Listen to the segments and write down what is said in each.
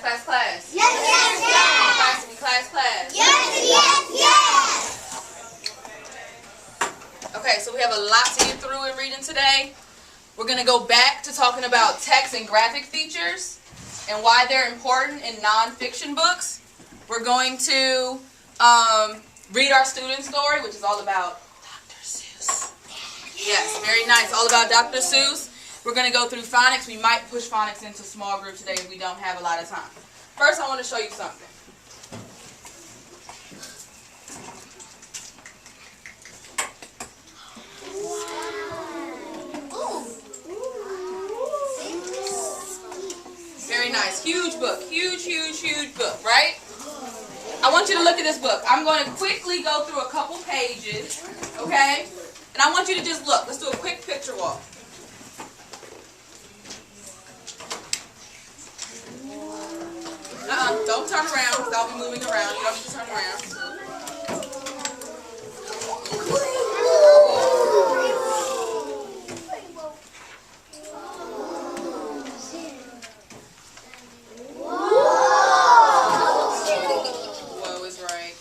Class, class. Yes, yes, yes. Class, class, class. Yes, yes, yes. Okay, so we have a lot to get through in reading today. We're going to go back to talking about text and graphic features and why they're important in nonfiction books. We're going to read our student story, which is all about Dr. Seuss. Yes, very nice. All about Dr. Seuss. We're going to go through phonics. We might push phonics into small group today if we don't have a lot of time. First, I want to show you something. Very nice. Huge book. Huge, huge, huge book, right? I want you to look at this book. I'm going to quickly go through a couple pages, okay? And I want you to just look. Let's do a quick picture walk. Don't turn around because I'll be moving around. You don't need to turn around. Whoa is right.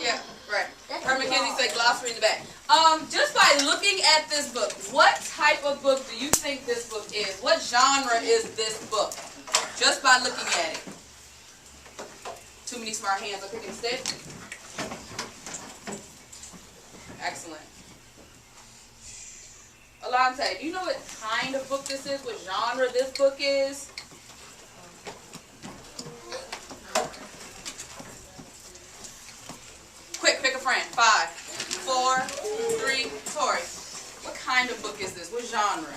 Yeah, right. Her Mackenzie said glossary in the back. Just by looking at this book, what type of book do you think this book is? What genre is this book? Just by looking at it. Too many smart hands are picking stick. Excellent. Alante, do you know what kind of book this is? What genre this book is? Quick, pick a friend. 5, 4, 3, Tori. What kind of book is this? What genre?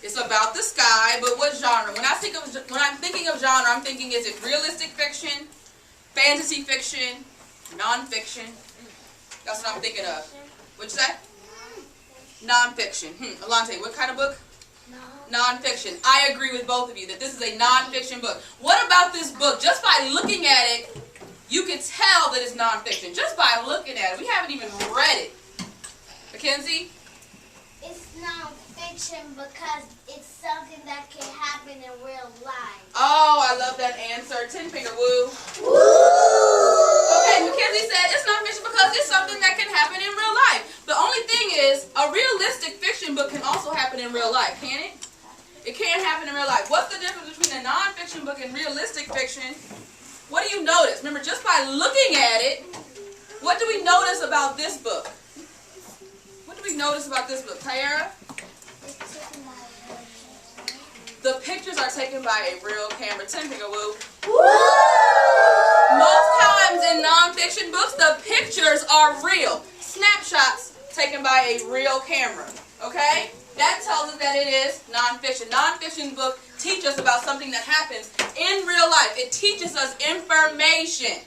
It's about the sky, but what genre? When I'm thinking of genre, I'm thinking, is it realistic fiction, fantasy fiction, nonfiction? That's what I'm thinking of. What'd you say? Nonfiction. Alante, what kind of book? Nonfiction. I agree with both of you that this is a nonfiction book. What about this book? Just by looking at it, you can tell that it's nonfiction. Just by looking at it. We haven't even read it. Mackenzie? It's nonfiction because it's something that can happen in real life. Oh, I love that answer. 10-finger woo. Woo! Okay, Mackenzie said it's nonfiction because it's something that can happen in real life. The only thing is, a realistic fiction book can also happen in real life, can it? It can happen in real life. What's the difference between a nonfiction book and realistic fiction? What do you notice? Remember, just by looking at it, what do we notice about this book? What do we notice about this book? Tyara? The pictures are taken by a real camera. 10-finger woo. Most times in nonfiction books, the pictures are real. Snapshots taken by a real camera. Okay? That tells us that it is nonfiction. Nonfiction books teach us about something that happens in real life. It teaches us information.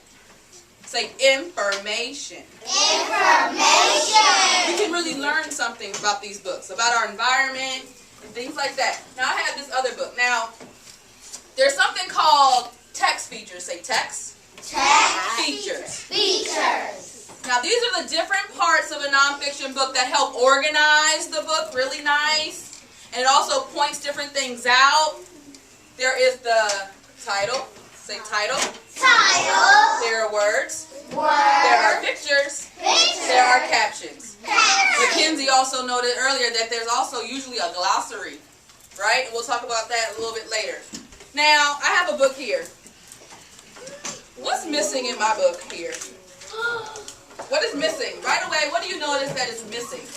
Say information. Information. We can really learn something about these books, about our environment and things like that. Now I have this other book. Now, there's something called text features. Say text. Text. Features. Features. Now these are the different parts of a nonfiction book that help organize the book really nice. And it also points different things out. There is the title. Say title. Title. There are words. Words. There are pictures. Pictures. There are captions. Captions. Mackenzie also noted earlier that there's also usually a glossary. Right? And we'll talk about that a little bit later. Now, I have a book here. What's missing in my book here? What is missing? Right away, what do you notice that is missing?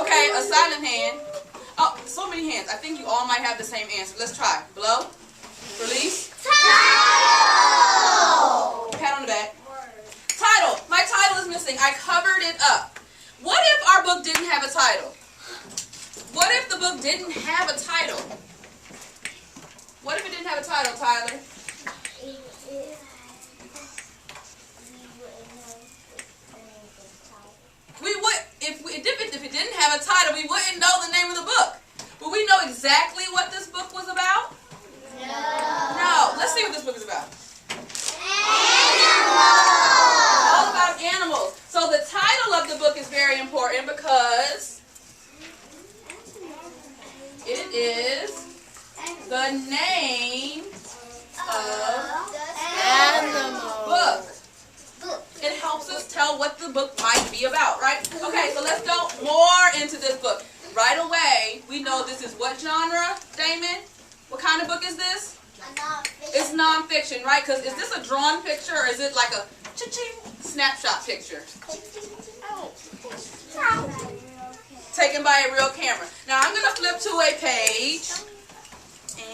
Okay, a silent hand. Oh, so many hands. I think you all might have the same answer. Let's try. Blow. Release. Title. Pat on the back. Title. My title is missing. I covered it up. What if our book didn't have a title? What if the book didn't have a title? What if it didn't have a title, Tyler? We would, if it didn't have a title, we wouldn't know the name of the book. Would we know exactly what this book was about? No. No. Let's see what this book is about. the book might be about, right? Okay, so let's go more into this book. Right away, we know this is what genre, Damon? What kind of book is this? It's nonfiction, right? Because is this a drawn picture or is it like a cha-ching snapshot picture? Taken by a real camera. Now I'm going to flip to a page.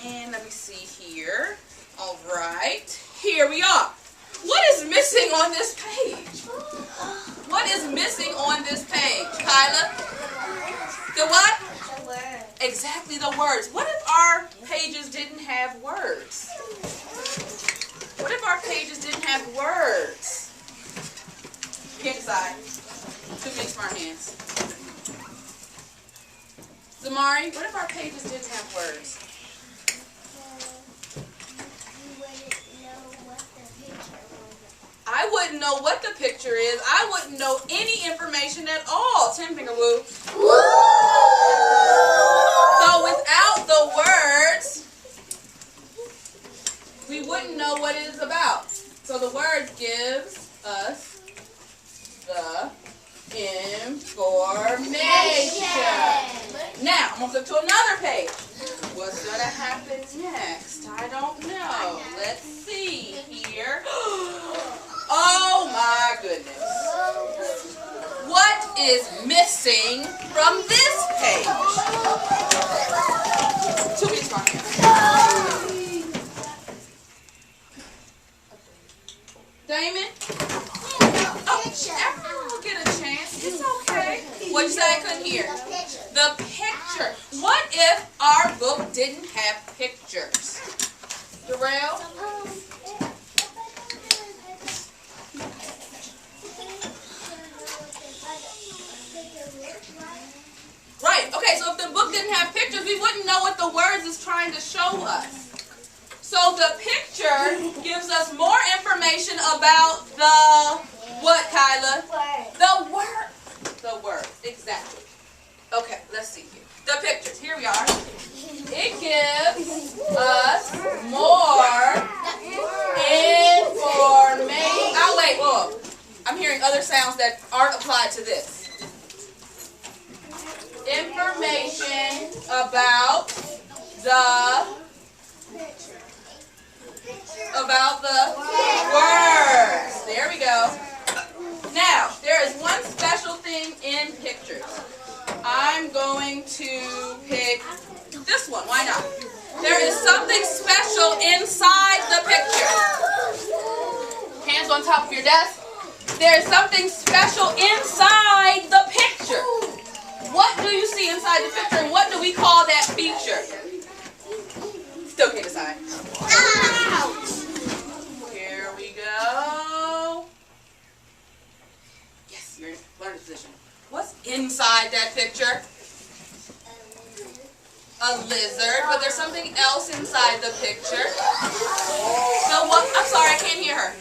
And let me see here. All right. Here we are. What is missing on this page? What is missing on this page, Kyla? The what? The word. Exactly, the words. What if our pages didn't have words? What if our pages didn't have words? Can't decide. Too many smart hands. Zamari, what if our pages didn't have words? I wouldn't know what the picture is. I wouldn't know any information at all. 10-finger woo. So without the words, we wouldn't know what it is about. So the words gives us the information. Now, I'm going to flip to another page. What's going to happen next? I don't know. Let's see here. Oh my goodness. What is missing from this page? Too many smart hands. Damon? Oh, everyone will get a chance. It's okay. What'd you say? I couldn't hear. The picture. What if our book didn't have pictures? Darrell? Right, okay, so if the book didn't have pictures, we wouldn't know what the words is trying to show us. So the picture gives us more information about the, what, Kyla? The word. The words, exactly. Okay, let's see here. The pictures, here we are. It gives us more information. Oh, wait, whoa. I'm hearing other sounds that aren't applied to this. Information about the words. There we go. Now, there is one special thing in pictures. I'm going to pick this one. Why not? There is something special inside the picture. Hands on top of your desk. There is something special inside the picture. What do you see inside the picture, and what do we call that feature? Still can't decide. Here we go. Yes, you're in learning position. What's inside that picture? A lizard, but there's something else inside the picture. So what? I'm sorry, I can't hear her.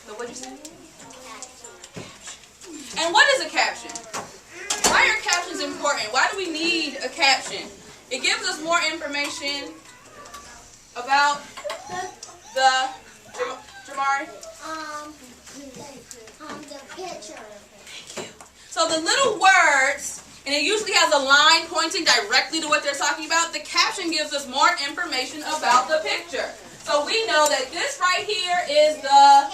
So what'd you say? And what is a caption? Why are captions important? Why do we need a caption? It gives us more information about the Jamari. The picture. Thank you. So the little words, and it usually has a line pointing directly to what they're talking about. The caption gives us more information about the picture. So we know that this right here is the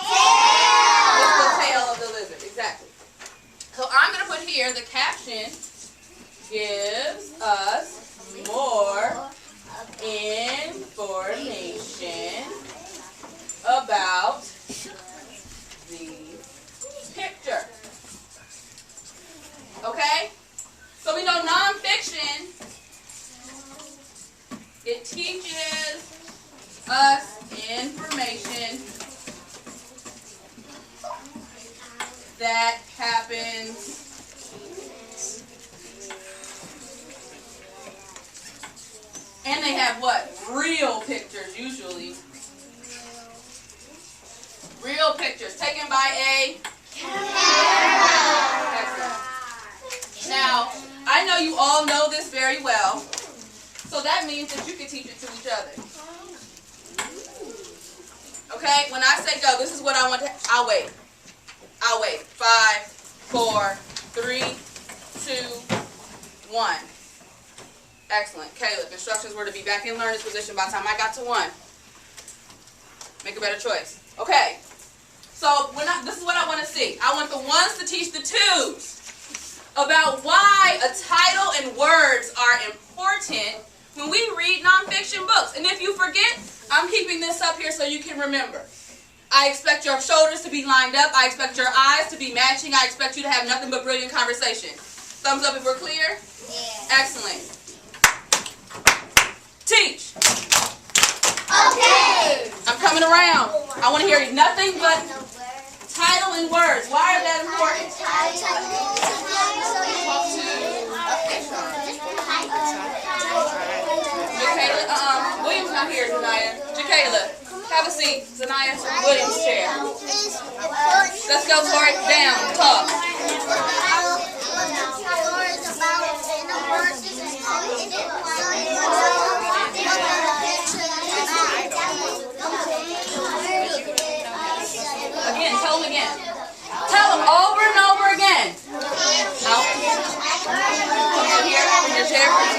tail of the lizard. Exactly. So I'm going to put here, the caption gives us more information about the picture. Okay? So we know nonfiction, it teaches us information that happens and they have what? Real pictures usually. Real pictures taken by a camera. Now, I know you all know this very well, so that means that you can teach it to each other. Okay, when I say go, this is what I want to, I'll wait. I'll wait. 5, 4, 3, 2, 1. Excellent. Caleb, instructions were to be back in learner's position by the time I got to 1. Make a better choice. Okay. So this is what I want to see. I want the ones to teach the twos about why a title and words are important when we read nonfiction books. And if you forget, I'm keeping this up here so you can remember. I expect your shoulders to be lined up. I expect your eyes to be matching. I expect you to have nothing but brilliant conversation. Thumbs up if we're clear? Yeah. Excellent. Teach. Okay. I'm coming around. I want to hear nothing but title and words. Why are that important? Jacayla, William's not here, Zanaya. Jacayla, have a seat. Zanaya, William's chair. Let's go, Tori. Down. Talk. Again, tell them again. Tell them over and over again. Out. Come here, from your chair, from here.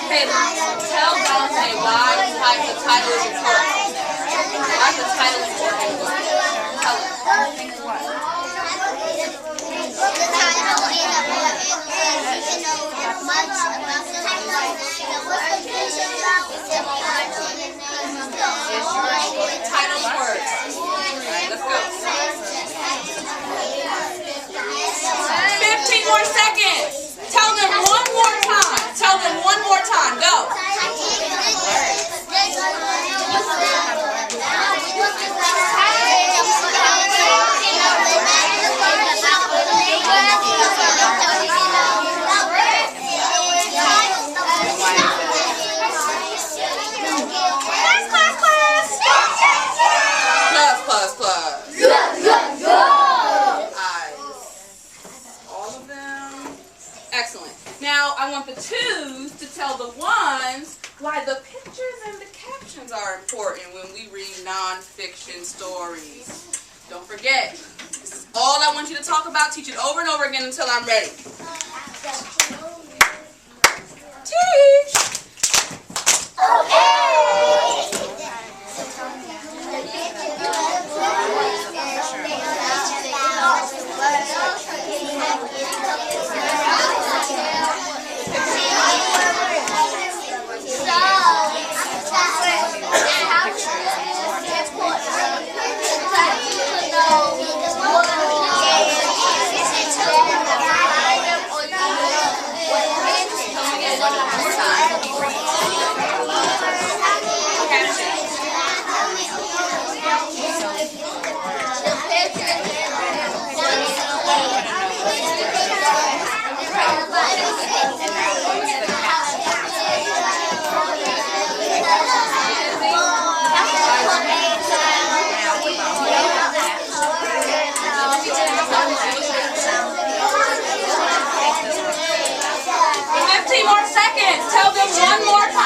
Okay, tell Dante why the title is important. Why the title is important. Tell him. Title words. Let's go. 15 more seconds. Tell them one more time. Tell them one more time. Go. Now, I want the twos to tell the ones why the pictures and the captions are important when we read nonfiction stories. Don't forget, this is all I want you to talk about. Teach it over and over again until I'm ready. Teach! Tell them one more time.